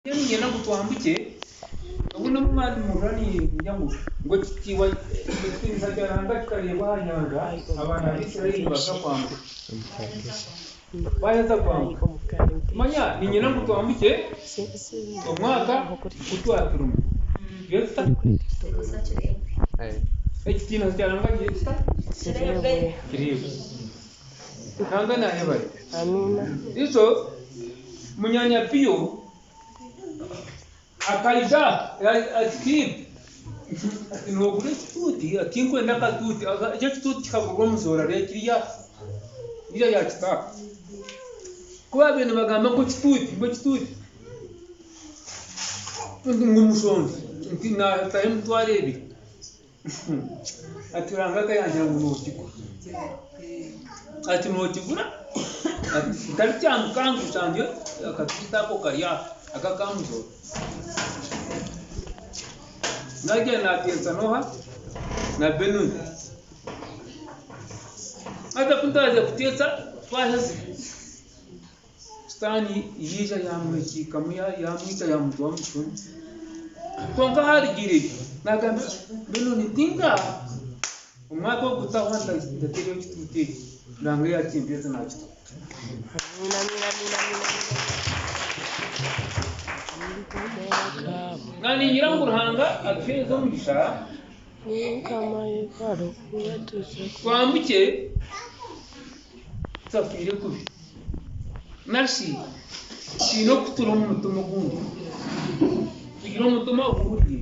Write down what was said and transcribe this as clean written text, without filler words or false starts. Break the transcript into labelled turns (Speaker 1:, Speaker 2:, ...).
Speaker 1: ngena kutwambuke ubuno mwana murani ngo kiwa kinza cyaranga kareba hanyanga abana b'Israeli bakakwambuka bayaza kwambuka manya ni ngena kutwambuke umwaka kutwaturumu yesta ekina cyaranga yesta kirebe nanga naye bari
Speaker 2: amina
Speaker 1: izo munyanya pio akaija atiki nogure tuti atinkwenda katuti aje tuti kagurwa muzora re kiriya ya kita kuba bintu bagamba ko kituti ngumushonzi ntina time twarebi aturanga kayanja ngumukiko ati nokigura ati cyamkangu cyanje akatita ko kariya akakamzo nage na piensa noha na benun hata kuntaza kutiesa twaheze stani yija yamwiki kamuya yamwita yamutwa mutun konka harigire nagambe benun tinga umwako gutahwanta ndateyo kituti nanga ya chimpeza nacho nani nyiranguruhanga atfeza mugisha twambuke tsafire kubi nashi sino kutura mu mutumo gundi kugira umutumo ubundi